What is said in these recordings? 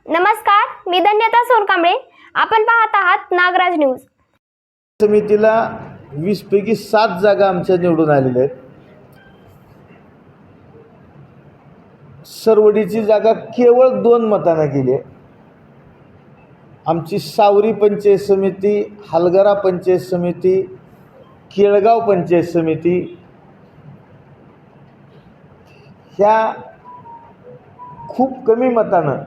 नमस्कार, मी धन्यता सोनकांबळे. आपण पाहत आहात नागराज न्यूज. समितीला 20 पैकी 7 जागा आमच्या निवडून आलेल्या आहेत. सरवडीची जागा केवळ 2 मतांना गेली आहे. आमची सावरी पंचायत समिती, हलगरा पंचायत समिती, केळगाव पंचायत समिती ह्या खूप कमी मतानं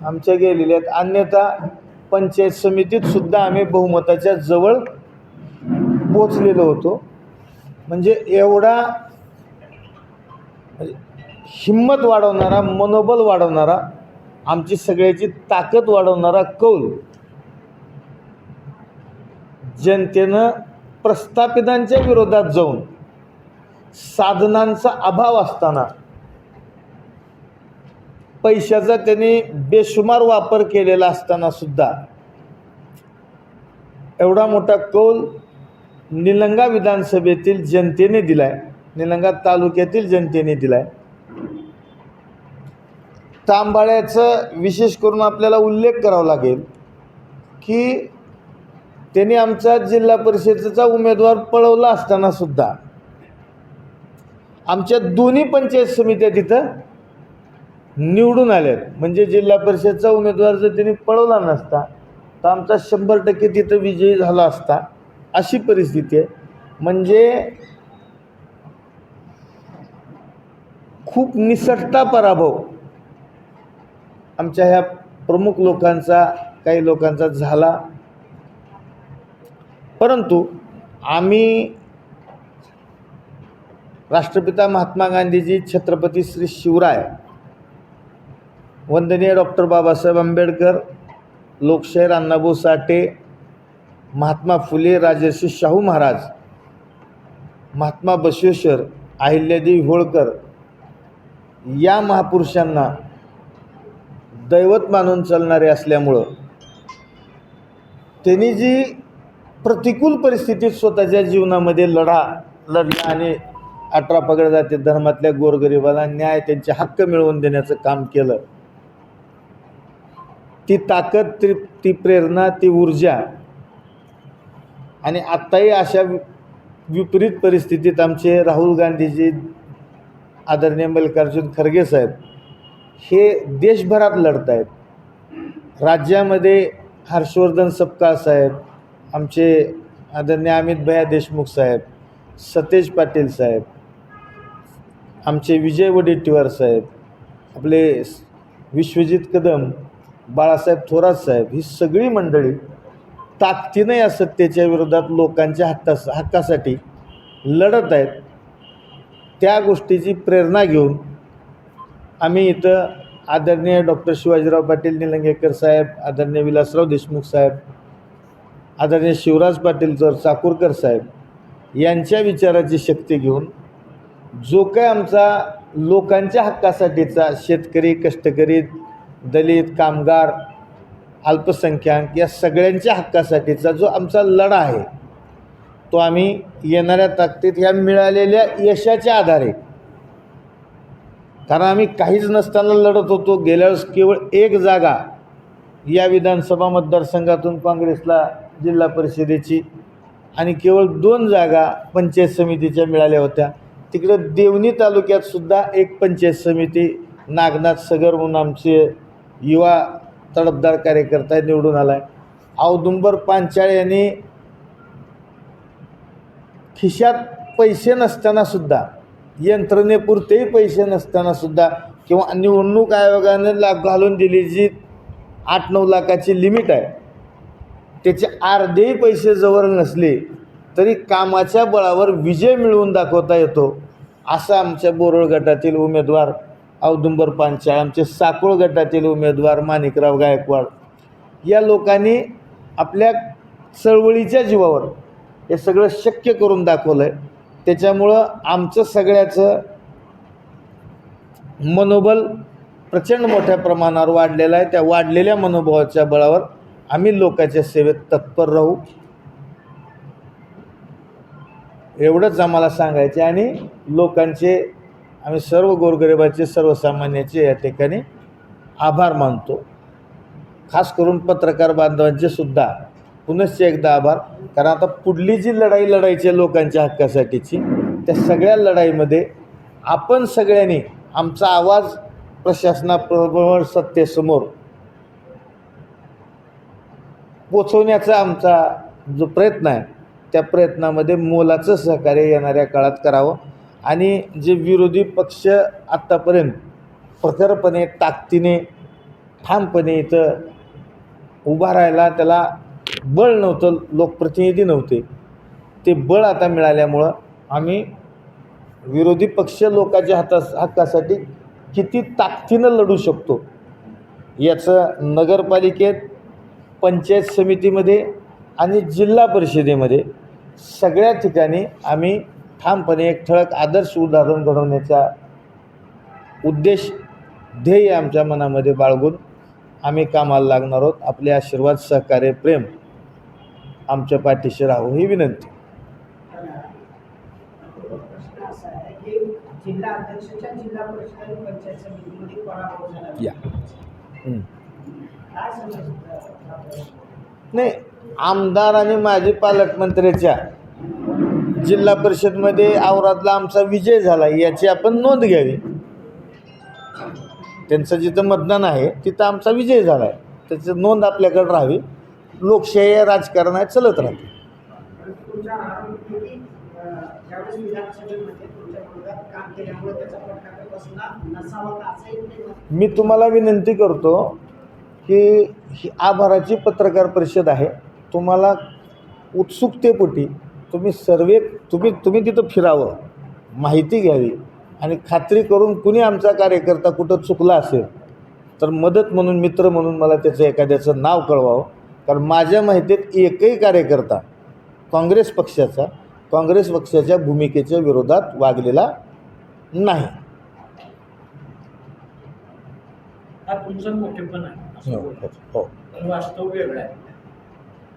आमच्या गेलेल्या आहेत. अन्यथा पंचायत समितीत सुद्धा आम्ही बहुमताच्या जवळ पोचलेलो होतो. म्हणजे एवढा हिम्मत वाढवणारा, मनोबल वाढवणारा, आमची सगळ्याची ताकद वाढवणारा कौल जनतेनं प्रस्थापितांच्या विरोधात जाऊन साधनांचा अभाव असताना पैशाचा त्यांनी बेशुमार वापर केलेला असताना सुद्धा एवढा मोठा कौल निलंगा विधानसभेतील जनतेने दिला आहे, निलंगा तालुक्यातील जनतेने दिला आहे. तांबाळ्याचं विशेष करून आपल्याला उल्लेख करावा लागेल की त्यांनी आमचा जिल्हा परिषदेचा उमेदवार पळवला असताना सुद्धा आमच्या दोन्ही पंचायत समित्या तिथं निवडून आल्यात. म्हणजे जिल्हा परिषदचा उमेदवार जर त्यांनी पळवला नसता तर आमचा 100% तिथं विजयी झाला असता, अशी परिस्थिती आहे. म्हणजे खूप निसटता पराभव आमच्या ह्या प्रमुख लोकांचा, काही लोकांचा झाला. परंतु आम्ही राष्ट्रपिता महात्मा गांधीजी, छत्रपती श्री शिवराय, वंदनीय डॉक्टर बाबासाहेब आंबेडकर, लोकशाहीर अण्णाभाऊ साठे, महात्मा फुले, राजर्षी शाहू महाराज, महात्मा बसवेश्वर, अहिल्यादेवी होळकर या महापुरुषांना दैवत मानून चालणारे असल्यामुळं त्यांनी जी प्रतिकूल परिस्थितीत स्वतःच्या जीवनामध्ये लढला आणि 18 पगड जाती धर्मातल्या गोरगरिबाला न्याय, त्यांचे हक्क मिळवून देण्याचं काम केलं. ती ताकद, ती प्रेरणा, ती ऊर्जा, आणि आत्ताही अशा विपरीत परिस्थितीत आमचे राहुल गांधीजी, आदरणीय मल्लिकार्जुन खरगे साहेब हे देशभरात लढत आहेत. राज्यामध्ये हर्षवर्धन सपकाळ साहेब, आमचे आदरणीय अमित भैया देशमुख साहेब, सतेज पाटील साहेब, आमचे विजय वडेट्टीवार साहेब, आपले विश्वजित कदम, बाळासाहेब थोरात साहेब, ही सगळी मंडळी ताकदीनं या सत्तेच्या विरोधात लोकांच्या हक्कासाठी लढत आहेत. त्या गोष्टीची प्रेरणा घेऊन आम्ही इथं आदरणीय डॉक्टर शिवाजीराव पाटील निलंगेकर साहेब, आदरणीय विलासराव देशमुख साहेब, आदरणीय शिवराज पाटील चाकूरकर साहेब यांच्या विचाराची शक्ती घेऊन जो काय आमचा लोकांच्या हक्कासाठीचा, शेतकरी, कष्टकरी, दलित, कामगार, अल्पसंख्याक या सगळ्यांच्या हक्कासाठीचा जो आमचा लढा आहे तो आम्ही येणाऱ्या ताकदीत ह्या मिळालेल्या यशाच्या आधारे, कारण आम्ही काहीच नसताना लढत होतो. गेल्या वेळेस केवळ 1 जागा या विधानसभा मतदारसंघातून काँग्रेसला जिल्हा परिषदेची आणि केवळ 2 जागा पंचायत समितीच्या मिळाल्या होत्या. तिकडं देवणी तालुक्यात सुद्धा एक पंचायत समिती, नागनाथ सगर म्हणून आमचे युवा तडफदार कार्यकर्ता निवडून आला आहे. औदुंबर पांचाळ यांनी खिशात पैसे नसताना सुद्धा, यंत्रणेपुरतेही पैसे नसताना सुद्धा, किंवा निवडणूक आयोगाने घालून दिली जी 8-9 लाखाची लिमिट आहे, त्याचे अर्धेही पैसे जवळ नसले तरी कामाच्या बळावर विजय मिळवून दाखवता येतो, असा आमच्या बोरळ गटातील उमेदवार औदुंबर पांचाळ, आमचे साकोळ गटातील उमेदवार माणिकराव गायकवाड या लोकांनी आपल्या चळवळीच्या जीवावर हे सगळं शक्य करून दाखवलं आहे. त्याच्यामुळं आमचं सगळ्याचं मनोबल प्रचंड मोठ्या प्रमाणावर वाढलेलं आहे. त्या वाढलेल्या मनोबलाच्या बळावर आम्ही लोकांच्या सेवेत तत्पर राहू, एवढंच आम्हाला सांगायचे. आणि लोकांचे, आम्ही सर्व गोरगरिबाचे, सर्वसामान्याचे या ठिकाणी आभार मानतो. खास करून पत्रकार बांधवांचे सुद्धा पुनश्च एकदा आभार. कारण आता पुढली जी लढाई लढायची आहे लोकांच्या हक्कासाठीची, त्या सगळ्या लढाईमध्ये आपण सगळ्यांनी आमचा आवाज प्रशासनाबरोबर सत्तेसमोर पोचवण्याचा आमचा जो प्रयत्न आहे त्या प्रयत्नामध्ये मोलाचं सहकार्य येणाऱ्या काळात करावं. आणि जे विरोधी पक्ष आत्तापर्यंत प्रखरपणे ताकदीने ठामपणे इथं उभा राहायला त्याला बळ नव्हतं, लोकप्रतिनिधी नव्हते, ते बळ आता मिळाल्यामुळं आम्ही विरोधी पक्ष लोकांच्या हक्कासाठी किती ताकदीनं लढू शकतो याचं नगरपालिकेत, पंचायत समितीमध्ये आणि जिल्हा परिषदेमध्ये सगळ्या ठिकाणी आम्ही ठामपणे एक ठळक आदर्श उदाहरण घडवण्याचा उद्देश, ध्येय आमच्या मनामध्ये बाळगून आम्ही कामाला लागणार आहोत. आपले आशीर्वाद, सहकार्य, प्रेम आमच्या पाठीशी राहू ही विनंती. जिल्हा अध्यक्षाच्या जिल्हा परिषद आणि पंचायत समितीमध्ये पराभव झाला. या काय समजतं? नाही, आमदार आणि माजी पालकमंत्र्याच्या जिल्हा परिषदमध्ये औरादला आमचा विजय झाला याची आपण नोंद घ्यावी. त्यांचं जिथं मतदान आहे तिथं आमचा विजय झाला आहे, त्याची नोंद आपल्याकडे राहावी. लोकशाही राजकारणात चालत राहते. तुमच्या आरोप की ज्यावेळेस विधानसभेमध्ये तुमच्या विरोधात काम केल्यामुळे त्याचा फटका बसला नसावा का असं मी तुम्हाला विनंती करतो की ही आभाराची पत्रकार परिषद आहे. तुम्हाला उत्सुकतेपोटी तुम्ही तिथं फिरावं, माहिती घ्यावी आणि खात्री करून कुणी आमचा कार्यकर्ता कुठं चुकला असेल तर मदत म्हणून, मित्र म्हणून मला त्याचं एखाद्याचं नाव कळवावं. कारण माझ्या माहितीत एकही कार्यकर्ता काँग्रेस पक्षाच्या भूमिकेच्या विरोधात वागलेला नाही. हा तुमचं मोठेपण आहे असं बोलतो. हो, पण वास्तव वेगळं आहे.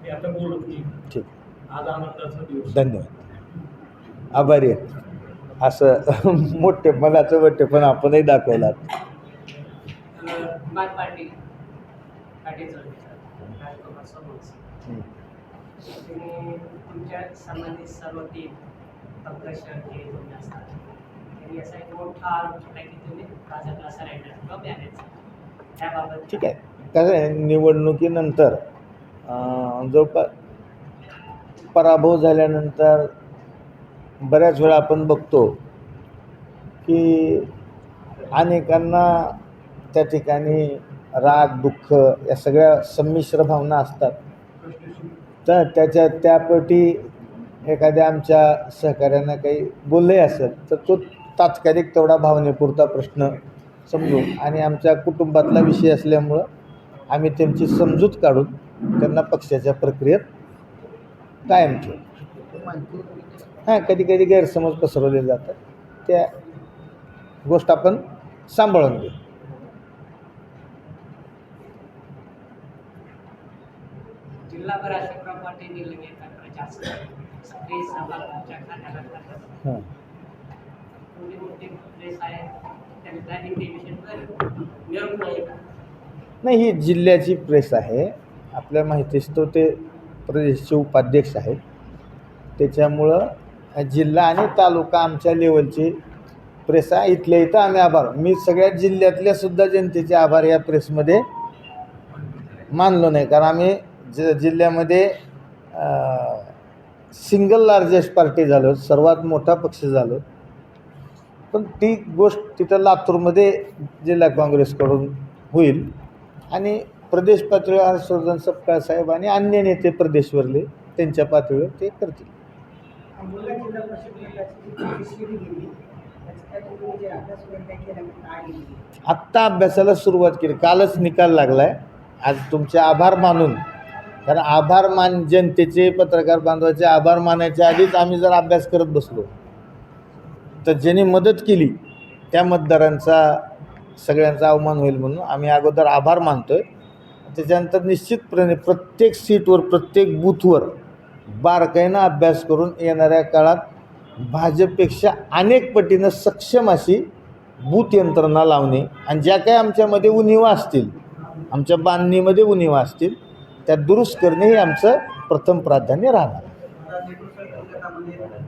मी आता बोलत नाही. ठीक. आज आनंदाचा दिवस. धन्यवाद. आभारी आहे. असं मोठेपणाचं मोठेपण आपणही दाखवला. बात पाटील राजकुमार समोर तुम्ही तुमच्या संबंधित सर्व टीम पक्षाचे तुम्ही असतात त्यांनी असा एक मोठा आरोप केला की तुम्ही भाजपला सरेंडर किंवा बॅनेज त्याबाबत ठीक आहे. कसं आहे, निवडणुकीनंतर जवळपास पराभव झाल्यानंतर बऱ्याच वेळा आपण बघतो की अनेकांना त्या ठिकाणी राग, दुःख या सगळ्या संमिश्र भावना असतात. तर त्यापोटी एखाद्या आमच्या सहकार्यानं काही बोलले असेल तर तो तात्कालिक तेवढा भावनेपुरता प्रश्न समजून आणि आमच्या कुटुंबातला विषय असल्यामुळं आम्ही त्यांची समजूत काढून त्यांना पक्षाच्या प्रक्रियेत कायम ठेवू. कधी कधी गैरसमज पसरवले जातात, त्या गोष्ट आपण सांभाळून घेऊ. जिल्हाभर अशा प्रॉपर्टी निलंगे प्रचार सक्रिय सहभाग तुमच्या खात्याला करतात. थोडी मोठी प्रेस आहे त्यांचा हिंदी विषय मिळवून नाही का? नाही, ही जिल्ह्याची प्रेस आहे. आपल्या माहितीस तो ते प्रदेशचे उपाध्यक्ष आहेत, त्याच्यामुळं जिल्हा आणि तालुका आमच्या लेवलची प्रेस आहे. इथल्या इथं आम्ही आभार, मी सगळ्या जिल्ह्यातल्या सुद्धा जनतेचे आभार या प्रेसमध्ये मानलो नाही. कारण आम्ही जिल्ह्यामध्ये सिंगल लार्जेस्ट पार्टी झालो, सर्वात मोठा पक्ष झालो. पण ती गोष्ट तिथं लातूरमध्ये जिल्हा काँग्रेसकडून होईल आणि प्रदेश पातळीवर हर्षवर्धन सपकाळ साहेब आणि अन्य नेते प्रदेशवरले त्यांच्या पातळीवर ते करतील. अंबुला जिल्हा परिषदेची गेली त्याचा तुम्ही जे अभ्यास वगैरे केला काय गेली आत्ता अभ्यासाला सुरुवात केली. कालच निकाल लागला आहे. आज तुमचे आभार मानून, कारण आभार जनतेचे, पत्रकार बांधवाचे आभार मानायच्या आधीच आम्ही जर अभ्यास करत बसलो तर ज्यांनी मदत केली त्या मतदारांचा सगळ्यांचा अवमान होईल म्हणून आम्ही अगोदर आभार मानतो आहे. त्याच्यानंतर निश्चितपणे प्रत्येक सीटवर, प्रत्येक बूथवर बारकाईनं अभ्यास करून येणाऱ्या काळात भाजपपेक्षा अनेक पटीनं सक्षम अशी बूथ यंत्रणा लावणे आणि ज्या काही आमच्यामध्ये उणिवा असतील, आमच्या बांधणीमध्ये उणिवा असतील, त्या दुरुस्त करणे हे आमचं प्रथम प्राधान्य राहणार.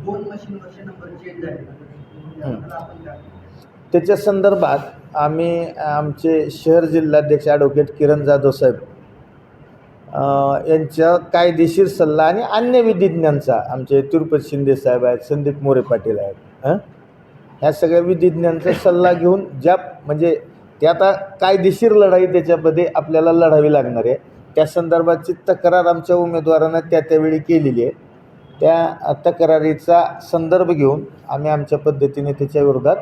दोन मशीनवरचे नंबर चेंज झाले त्याबद्दल आपण काय? त्याच्या संदर्भात आम्ही आमचे शहर जिल्हाध्यक्ष ॲडव्होकेट किरण जाधव साहेब यांच्या कायदेशीर सल्ला आणि अन्य विधिज्ञांचा, आमचे तिरुपती शिंदे साहेब आहेत, संदीप मोरे पाटील आहेत, ह्या सगळ्या विधिज्ञांचा सल्ला घेऊन ज्या म्हणजे ते आता कायदेशीर लढाई त्याच्यामध्ये आपल्याला लढावी लागणार आहे, त्या संदर्भाची तक्रार आमच्या उमेदवारांना त्यावेळी केलेली आहे. त्या तक्रारीचा संदर्भ घेऊन आम्ही आमच्या पद्धतीने त्याच्या विरोधात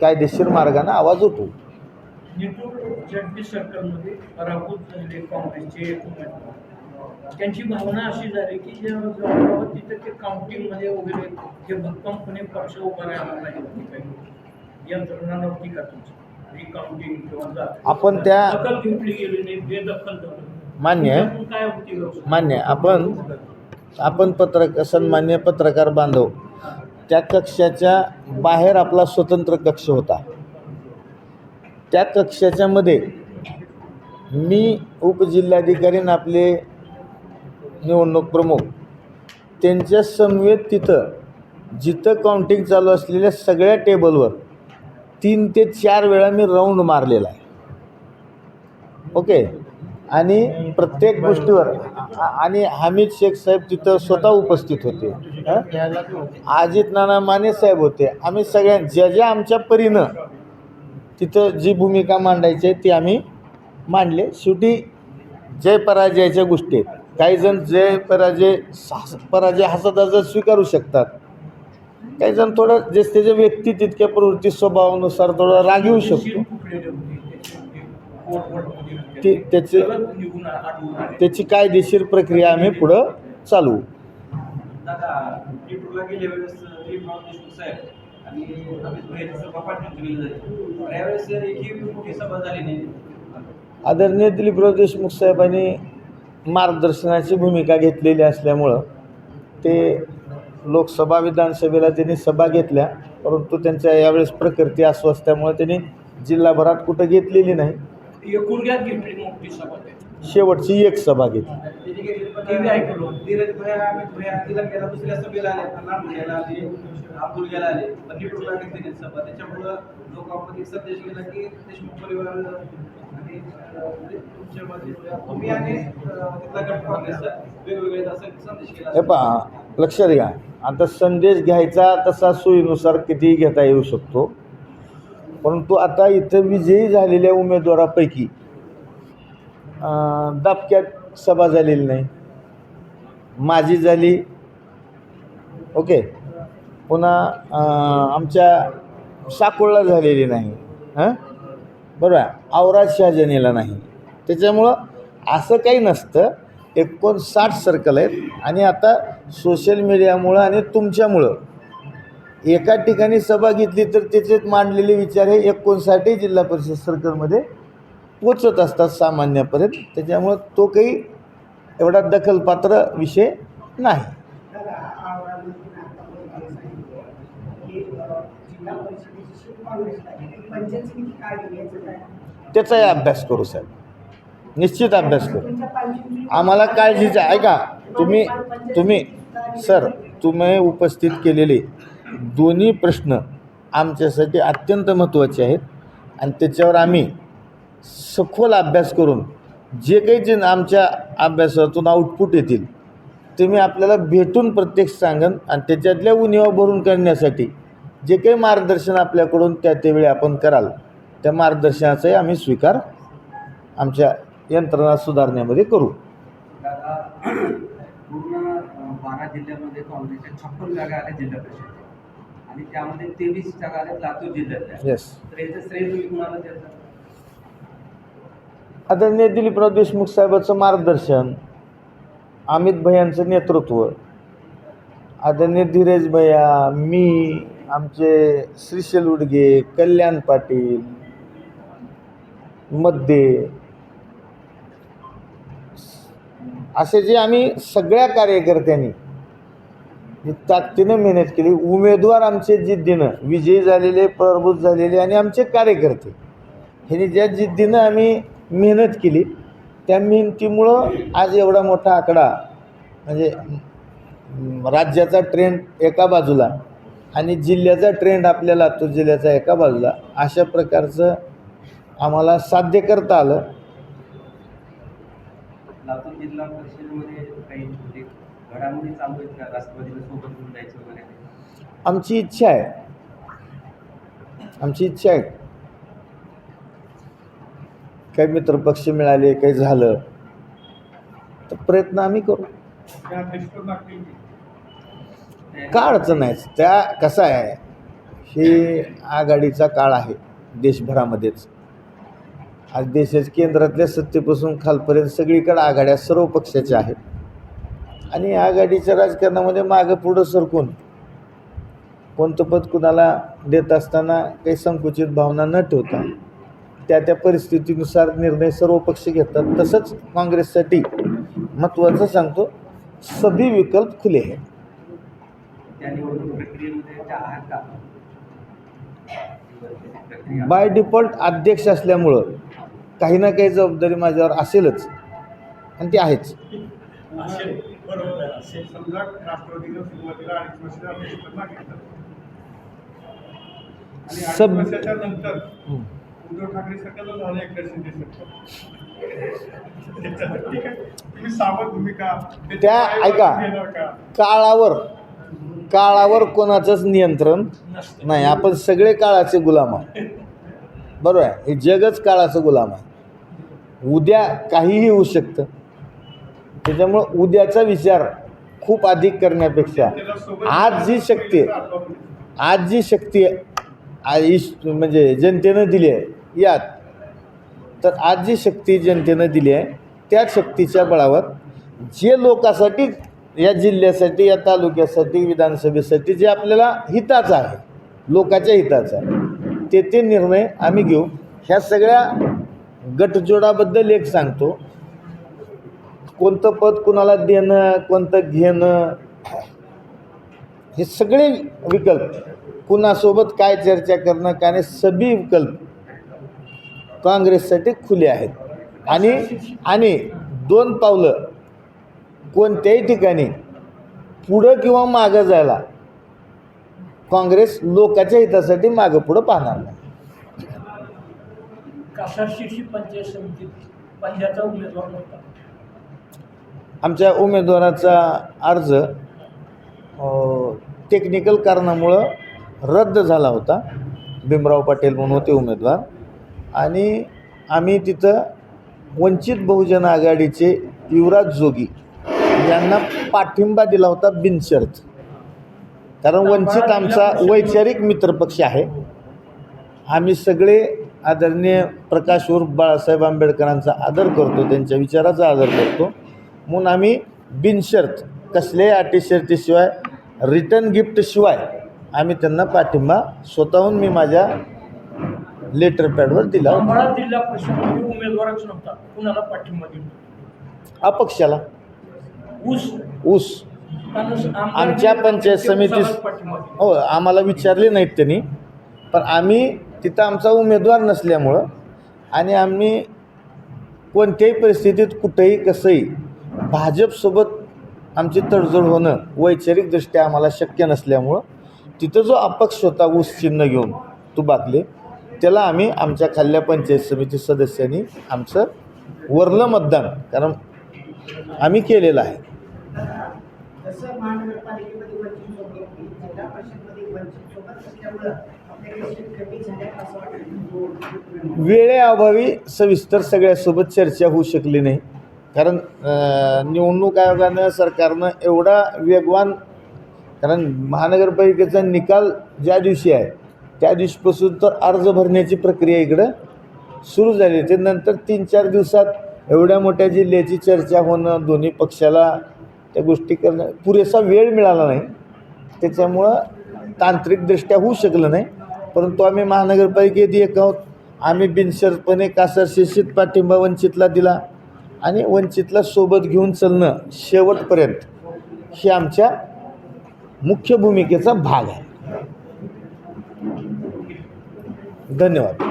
कायदेशीर मार्गाने आवाज उठवू. निटूर जगदीश सर्कलमध्ये पराभूत झालेले काँग्रेसचे एक उमेदवार, त्यांची भावना अशी झाली की जवळजवळ तिथे ते काउंटिंगमध्ये वगैरे जे भक्कमपणे पक्ष उभा राहायला पाहिजे होती, काही यंत्रणा नव्हती का तुमची रिकाउंटिंग किंवा आपण त्या दखल घेतली गेली नाही, बेदखल झालं. मान्य आहे, त्यातून काय होती व्यवस्था? मान्य आहे. आपण सन्मान्य पत्रकार बांधव, त्या कक्षाच्या बाहेर आपला स्वतंत्र कक्ष होता. त्या कक्षाच्या मध्ये मी उपजिल्हाधिकारी आणि आपले निवडणूक प्रमुख त्यांच्या समवेत तिथं जिथं काउंटिंग चालू असलेल्या सगळ्या टेबलवर 3 ते 4 वेळा मी राऊंड मारलेला आहे. ओके. आणि प्रत्येक गोष्टीवर आणि हमीद शेख साहेब तिथं स्वतः उपस्थित होते, अजित नाना माने साहेब होते. आम्ही सगळ्या ज्या आमच्या परीनं तिथं जी भूमिका मांडायची आहे ती आम्ही मांडले. शेवटी जय पराजयाच्या गोष्टी आहेत. काही जण जय पराजय हसत हसत स्वीकारू शकतात, काही जण थोडं जे त्याच्या व्यक्ती तितक्या प्रवृत्ती स्वभावानुसार थोडं राग येऊ शकतो. त्याची कायदेशीर प्रक्रिया आम्ही पुढं चालवू. दादा निटूरला गेल्या वेळेस दिलीप देशमुख साहेब आणि अमित भाईंची सभा पाठवून दिली जाते, यावेळेस एकही मोठी सभा झाली नाही. आदरणीय दिलीपराव देशमुख साहेबांनी मार्गदर्शनाची भूमिका घेतलेली असल्यामुळं ते लोकसभा विधानसभेला त्यांनी सभा घेतल्या, परंतु त्यांच्या यावेळेस प्रकृती अस्वस्थ्यामुळे त्यांनी जिल्हाभरात कुठं घेतलेली नाही. एकुलग्यात घेतली मोठी सभा त्याची. शेवटची एक सभा घेतली. त्यांनी घेतली पण TV ऐकलो. धीरज भैया अमित भैया तिला दुसऱ्या सभेला आले, लांब घ्यायला आले, अब्दुल गेला आले, पण निटूरला घेतली सभा. त्याच्यामुळं लोकांमध्ये संदेश गेला की देशमुख परिवार आणि तुमच्यामध्ये तुम्ही आणि तिथला गट काँग्रेसचा वेगवेगळे असा संदेश हे केला. पहा, लक्षात घ्या, आता संदेश घ्यायचा तसा सोयीनुसार कितीही घेता येऊ शकतो, परंतु आता इथं विजयी झालेल्या उमेदवारापैकी दापक्यात सभा झालेली नाही, माझी झाली. ओके. पुन्हा आमच्या साकोळला झालेली नाही, बरोबर आहे, औराद शहाजनीला नाही. त्याच्यामुळं असं काही नसतं. 59 सर्कल आहेत आणि आता सोशल मीडियामुळं आणि तुमच्यामुळं एका ठिकाणी सभा घेतली तर त्याच्यात मांडलेले विचार हे 59 जिल्हा परिषद सर्कलमध्ये पोचत असतात सामान्यापर्यंत. त्याच्यामुळं तो काही एवढा दखलपात्र विषय नाही. दादा आवडामध्ये जिल्हा परिषदेची सीट काँग्रेसला आहे, पंचायत समिती काय केली याचं काय? त्याचाही अभ्यास करू साहेब, निश्चित अभ्यास करू. तुमच्या पंचायत आम्हाला काळजीचं ऐका, तुम्ही सर तुम्ही उपस्थित केलेले दोन्ही प्रश्न आमच्यासाठी अत्यंत महत्त्वाचे आहेत आणि त्याच्यावर आम्ही सखोल अभ्यास करून जे काही जे आमच्या अभ्यासातून आउटपुट येतील ते मी आपल्याला भेटून प्रत्यक्ष सांगन आणि त्याच्यातल्या उणिवा भरून करण्यासाठी जे काही मार्गदर्शन आपल्याकडून त्यावेळी आपण कराल त्या मार्गदर्शनाचाही आम्ही स्वीकार आमच्या यंत्रणा सुधारण्यामध्ये करू. दादा पूर्ण 12 जिल्ह्यामध्ये काँग्रेसच्या 56 जागा आल्या जिल्हा परिषदेच्या आणि त्यामध्ये 23 जागा आल्या लातूर जिल्ह्यातल्या. येस. तर याचं श्रेय तुम्ही कुणाला द्याल? आदरणीय दिलीपराव देशमुख साहेबांचं मार्गदर्शन, अमित भैयांचं नेतृत्व, आदरणीय धीरज भैया, मी, आमचे श्रीशैल उडगे, कल्याण पाटील, मध्ये असे जे आम्ही सगळ्या कार्यकर्त्यांनी ताकदीनं मेहनत केली. उमेदवार आमचे जिद्दीनं विजयी झालेले, पराभूत झालेले आणि आमचे कार्यकर्ते ह्यांनी ज्या जिद्दीनं आम्ही मेहनत केली त्या मेहनतीमुळं आज एवढा मोठा आकडा म्हणजे राज्याचा ट्रेंड एका बाजूला आणि जिल्ह्याचा ट्रेंड आपल्या लातूर जिल्ह्याचा एका बाजूला अशा प्रकारचं आम्हाला साध्य करता आलं. लातूर जिल्हा परिषदेमध्ये काही म्हणजे घडामोडी चालू आहेत का, राष्ट्रवादीला सोबत घेऊन जायचं वगैरे? आमची इच्छा आहे. काही मित्रपक्ष मिळाले, काही झालं तर प्रयत्न आम्ही करू. का अडचण नाही. त्या कसं आहे, हे आघाडीचा काळ आहे देशभरामध्येच. आज देशाच्या केंद्रातल्या सत्तेपासून खालपर्यंत सगळीकडे आघाड्या सर्व पक्षाच्या आहेत आणि आघाडीच्या राजकारणामध्ये मागं पुढं सरकून कोणतं पद कुणाला देत असताना काही संकुचित भावना न ठेवता त्या परिस्थितीनुसार निर्णय सर्व पक्ष घेतात. तसंच काँग्रेससाठी महत्त्वाचं सांगतो, सभी विकल्प खुले हैं. त्या निवडणूक प्रक्रियेमध्ये त्या आहात का? प्रक्रिया बाय डिफॉल्ट अध्यक्ष असल्यामुळं काही ना काही जबाबदारी माझ्यावर असेलच आणि ती आहेच. समजा राष्ट्रवादीनं सुरुवातीला 2.5 वर्षाच्या अध्यक्षपद मागितलं आणि 2.5 वर्षाच्या नंतर उद्धव ठाकरे सरकारला झालं एकनाथ शिंदे सरकार. ठीक आहे, तुम्ही सावध भूमिका त्या ऐका, काळावर कोणाचंच नियंत्रण नाही. आपण सगळे काळाचे गुलाम आहोत. बरोबर आहे, हे जगच काळाचं गुलाम आहे. उद्या काहीही होऊ शकतं. त्याच्यामुळं उद्याचा विचार खूप अधिक करण्यापेक्षा आज जी शक्ती म्हणजे जनतेनं दिली आहे यात, तर आज जी शक्ती जनतेनं दिली आहे त्या शक्तीच्या बळावर जे लोकांसाठी, या जिल्ह्यासाठी, या तालुक्यासाठी, विधानसभेसाठी जे आपल्याला हिताचं आहे, लोकांच्या हिताचं आहे, ते निर्णय आम्ही घेऊ. ह्या सगळ्या गटजोडाबद्दल एक सांगतो, कोणतं पद कुणाला देणं, कोणतं घेणं, हे सगळे विकल्प, कुणासोबत काय चर्चा करणं, काय नाही, सभी विकल्प काँग्रेससाठी खुले आहेत. आणि 2 पावलं कोणत्याही ठिकाणी पुढं किंवा मागं जायला काँग्रेस लोकांच्या हितासाठी मागं पुढं पाहणार नाही. कासारशिरसी पंचायत समितीत पंजाचा उमेदवार नव्हता. आमच्या उमेदवाराचा अर्ज टेक्निकल कारणामुळं रद्द झाला होता. भीमराव पाटील म्हणून होते उमेदवार आणि आम्ही तिथं वंचित बहुजन आघाडीचे युवराज जोगी यांना पाठिंबा दिला होता बिनशर्त. कारण वंचित आमचा वैचारिक मित्रपक्ष आहे. आम्ही सगळे आदरणीय प्रकाश उर्फ बाळासाहेब आंबेडकरांचा आदर करतो, त्यांच्या विचाराचा आदर करतो. म्हणून आम्ही बिनशर्त कसल्याही अटी शर्तीशिवाय, रिटर्न गिफ्टशिवाय आम्ही त्यांना पाठिंबा स्वतःहून मी माझ्या लेटर पॅडवर दिला होता. आम्हाला जिल्हा परिषदेमध्ये उमेदवारच नव्हता, कुणाला पाठिंबा दिला? अपक्षाला. ऊस आमच्या पंचायत समितीत हो आम्हाला विचारले नाहीत त्यांनी, पण आम्ही तिथं आमचा उमेदवार नसल्यामुळं आणि आम्ही कोणत्याही परिस्थितीत कुठेही कसंही भाजपसोबत आमची तडजोड होणं वैचारिकदृष्ट्या आम्हाला शक्य नसल्यामुळं तिथं जो अपक्ष होता ऊस चिन्ह घेऊन तुबाकले, त्याला आम्ही आमच्या खाल्ल्या पंचायत समिती सदस्यांनी आमचं वरलं मतदान, कारण आम्ही केलेलं आहे. जसं महानगरपालिकेमध्ये वंचित सोबत, जिल्हा परिषदमध्ये वंचित सोबत असल्यामुळं आपल्याकडे सीट कमी झाल्या असं वाटतं. वेळेअभावी सविस्तर सगळ्यासोबत चर्चा होऊ शकली नाही. कारण निवडणूक आयोगानं, सरकारनं एवढा वेगवान, कारण महानगरपालिकेचा निकाल ज्या दिवशी आहे त्या दिवशीपासून तर अर्ज भरण्याची प्रक्रिया इकडं सुरू झाली. ते नंतर 3-4 दिवसात एवढ्या मोठ्या जिल्ह्याची चर्चा होणं, दोन्ही पक्षाला त्या गोष्टी करणं, पुरेसा वेळ मिळाला नाही. त्याच्यामुळं तांत्रिकदृष्ट्या होऊ शकलं नाही. परंतु आम्ही महानगरपालिकेत एक आहोत. आम्ही बिनशर्तपणे कासारशिरसीत पाठिंबा वंचितला दिला आणि वंचितला सोबत घेऊन चालणं शेवटपर्यंत ही आमच्या मुख्य भूमिकेचा भाग आहे. धन्यवाद.